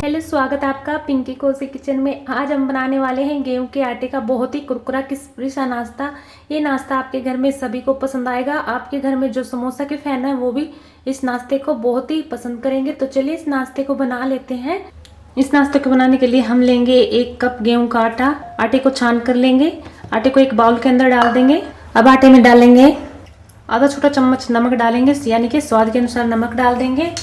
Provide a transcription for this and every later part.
Hello, स्वागत है आपका पिंकी कोसी किचन में। आज हम बनाने वाले हैं गेहूं के आटे का बहुत ही कुरकुरा क्रिस्पी सा नाश्ता। ये नाश्ता आपके घर में सभी को पसंद आएगा। आपके घर में जो समोसा के फैन है वो भी इस नाश्ते को बहुत ही पसंद करेंगे। तो चलिए इस नाश्ते को बना लेते हैं। इस नाश्ते को बनाने के लिए हम लेंगे 1 कप गेहूं का आटा। आटे को छान कर लेंगे। आटे को एक बाउल के अंदर डाल देंगे। अब आटे में डालेंगे आधा छोटा चम्मच नमक डालेंगे, यानी कि स्वाद के अनुसार नमक डाल देंगे।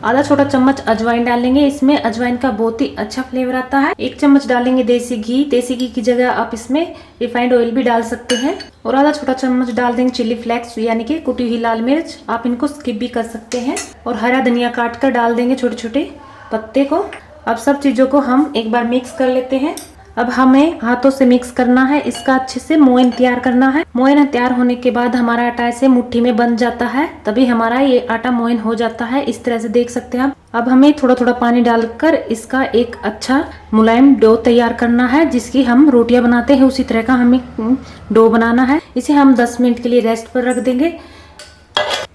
आधा छोटा चम्मच अजवाइन डालेंगे। इसमें अजवाइन का बहुत ही अच्छा फ्लेवर आता है। 1 चम्मच डालेंगे देसी घी। देसी घी की जगह आप इसमें रिफाइंड ऑयल भी डाल सकते हैं। और आधा छोटा चम्मच डाल देंगे चिली फ्लेक्स, यानी कि कुटी हुई लाल मिर्च। आप इनको स्किप भी कर सकते हैं। और हरा धनिया काट कर डाल देंगे छोटे छोटे पत्ते को। अब सब चीजों को हम एक बार मिक्स कर लेते हैं। अब हमें हाथों से मिक्स करना है। इसका अच्छे से मोयन तैयार करना है। मोयन तैयार होने के बाद हमारा आटा ऐसे मुट्ठी में बन जाता है, तभी हमारा ये आटा मोयन हो जाता है। इस तरह से देख सकते हैं आप। अब हमें थोड़ा थोड़ा पानी डालकर इसका एक अच्छा मुलायम डो तैयार करना है, जिसकी हम रोटियां बनाते हैं उसी तरह का हमें डो बनाना है। इसे हम 10 मिनट के लिए रेस्ट पर रख देंगे।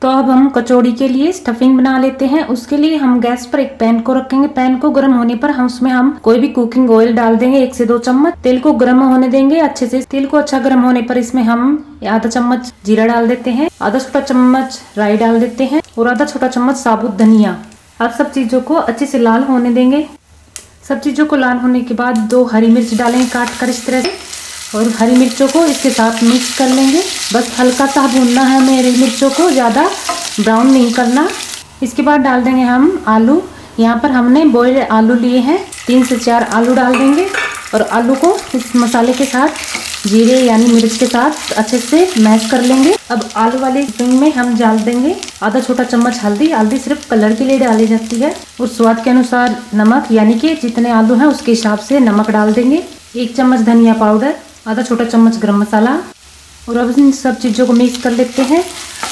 तो अब हम कचौड़ी के लिए स्टफिंग बना लेते हैं। उसके लिए हम गैस पर एक पैन को रखेंगे। पैन को गर्म होने पर हम उसमें कोई भी कुकिंग ऑयल डाल देंगे 1 से 2 चम्मच। तेल को गर्म होने देंगे अच्छे से। तेल को अच्छा गर्म होने पर इसमें हम आधा चम्मच जीरा डाल देते हैं, आधा छोटा चम्मच राई डाल देते हैं और आधा छोटा चम्मच साबुत धनिया। अब सब चीजों को अच्छे से लाल होने देंगे। सब चीजों को लाल होने के बाद 2 हरी मिर्च डालेंगे काट कर इस तरह से, और हरी मिर्चों को इसके साथ मिक्स कर लेंगे। बस हल्का सा भूनना है हमें हरी मिर्चों को, ज़्यादा ब्राउन नहीं करना। इसके बाद डाल देंगे हम आलू। यहाँ पर हमने बॉइल्ड आलू लिए हैं। 3 से 4 आलू डाल देंगे और आलू को इस मसाले के साथ जीरे यानी मिर्च के साथ अच्छे से मैश कर लेंगे। अब आलू वाली स्टफिंग में हम डाल देंगे आधा छोटा चम्मच हल्दी। हल्दी सिर्फ कलर के लिए डाली जाती है। और स्वाद के अनुसार नमक, यानी कि जितने आलू हैं उसके हिसाब से नमक डाल देंगे। 1 चम्मच धनिया पाउडर, आधा छोटा चम्मच गरम मसाला। और अब इन सब चीज़ों को मिक्स कर लेते हैं।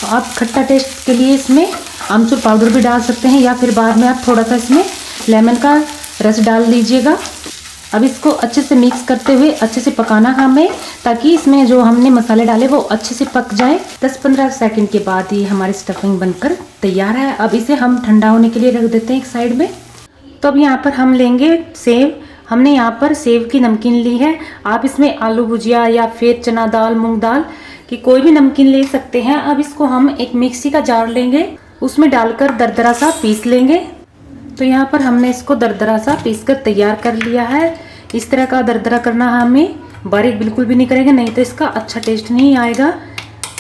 आप खट्टा टेस्ट के लिए इसमें आमचूर पाउडर भी डाल सकते हैं, या फिर बाद में आप थोड़ा सा इसमें लेमन का रस डाल दीजिएगा। अब इसको अच्छे से मिक्स करते हुए अच्छे से पकाना हमें, ताकि इसमें जो हमने मसाले डाले वो अच्छे से पक जाए। 10-15 सेकंड के बाद ये हमारी स्टफिंग बनकर तैयार है। अब इसे हम ठंडा होने के लिए रख देते हैं एक साइड में। तो अब यहाँ पर हम लेंगे सेव। हमने यहाँ पर सेव की नमकीन ली है। आप इसमें आलू भुजिया या फिर चना दाल, मूंग दाल की कोई भी नमकीन ले सकते हैं। अब इसको हम एक मिक्सी का जार लेंगे, उसमें डालकर दरदरा सा पीस लेंगे। तो यहाँ पर हमने इसको दरदरा सा पीस कर तैयार कर लिया है। इस तरह का दरदरा करना है हमें, बारीक बिल्कुल भी नहीं करेंगे, नहीं तो इसका अच्छा टेस्ट नहीं आएगा।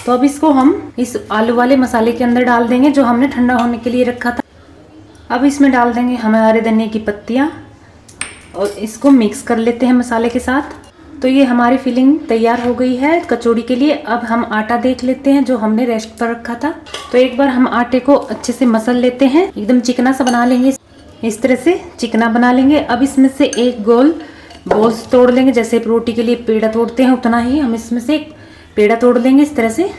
तो अब इसको हम इस आलू वाले मसाले के अंदर डाल देंगे जो हमने ठंडा होने के लिए रखा था। अब इसमें डाल देंगे हमारे धनिया की पत्तियाँ और इसको मिक्स कर लेते हैं मसाले के साथ। तो ये हमारी फिलिंग तैयार हो गई है कचौड़ी के लिए। अब हम आटा देख लेते हैं जो हमने रेस्ट पर रखा था। तो एक बार हम आटे को अच्छे से मसल लेते हैं, एकदम चिकना सा बना लेंगे। इस तरह से चिकना बना लेंगे। अब इसमें से एक गोल बॉल्स तोड़ लेंगे। जैसे रोटी के लिए पेड़ा तोड़ते हैं उतना ही हम इसमें से एक पेड़ा तोड़ लेंगे इस तरह से।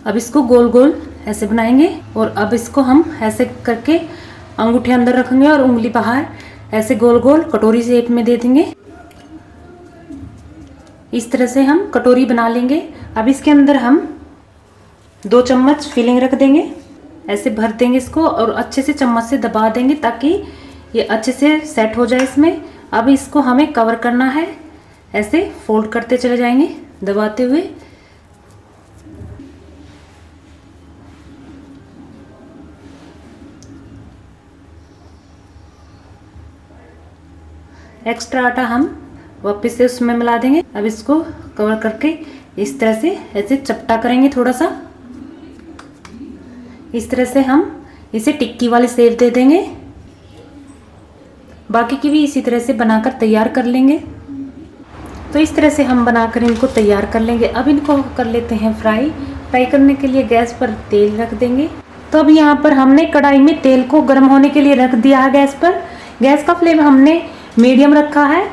अब इसको गोल गोल ऐसे बनाएंगे और अब इसको हम ऐसे करके अंगूठे अंदर रखेंगे और उंगली बाहर, ऐसे गोल गोल कटोरी शेप में दे देंगे। इस तरह से हम कटोरी बना लेंगे। अब इसके अंदर हम 2 चम्मच फिलिंग रख देंगे, ऐसे भर देंगे इसको और अच्छे से चम्मच से दबा देंगे ताकि ये अच्छे से सेट हो जाए इसमें। अब इसको हमें कवर करना है, ऐसे फोल्ड करते चले जाएंगे दबाते हुए। एक्स्ट्रा आटा हम वापस से उसमें मिला देंगे। अब इसको कवर करके इस तरह से ऐसे चपटा करेंगे थोड़ा सा। इस तरह से हम इसे टिक्की वाले शेप दे देंगे। बाकी की भी इसी तरह से बनाकर तैयार कर लेंगे। तो इस तरह से हम बनाकर इनको तैयार कर लेंगे। अब इनको कर लेते हैं फ्राई। फ्राई करने के लिए गैस पर तेल रख देंगे। तो अब यहाँ पर हमने कढ़ाई में तेल को गर्म होने के लिए रख दिया है गैस पर। गैस का फ्लेम हमने मीडियम रखा है।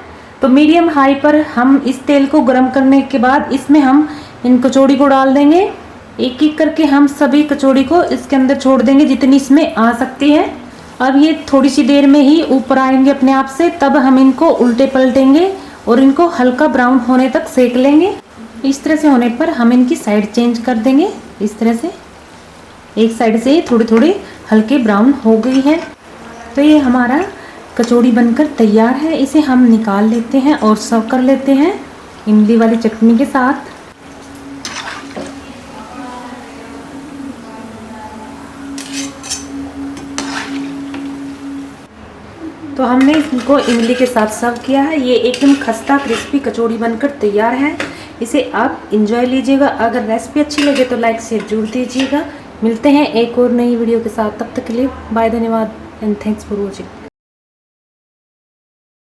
तो मीडियम हाई पर हम इस तेल को गर्म करने के बाद इसमें हम इन कचौड़ी को डाल देंगे। एक एक करके हम सभी कचौड़ी को इसके अंदर छोड़ देंगे जितनी इसमें आ सकती है। अब ये थोड़ी सी देर में ही ऊपर आएंगे अपने आप से, तब हम इनको उल्टे पलटेंगे और इनको हल्का ब्राउन होने तक सेक लेंगे। इस तरह से होने पर हम इनकी साइड चेंज कर देंगे। इस तरह से एक साइड से थोड़ी थोड़ी हल्के ब्राउन हो गई है। तो ये हमारा कचौड़ी बनकर तैयार है। इसे हम निकाल लेते हैं और सर्व कर लेते हैं इमली वाली चटनी के साथ। तो हमने इसको इमली के साथ सर्व किया है। ये एकदम खस्ता क्रिस्पी कचौड़ी बनकर तैयार है। इसे आप इंजॉय लीजिएगा। अगर रेसिपी अच्छी लगे तो लाइक शेयर जरूर दीजिएगा। मिलते हैं एक और नई वीडियो के साथ, तब तक के लिए बाय, धन्यवाद एंड थैंक्स फॉर वॉचिंग।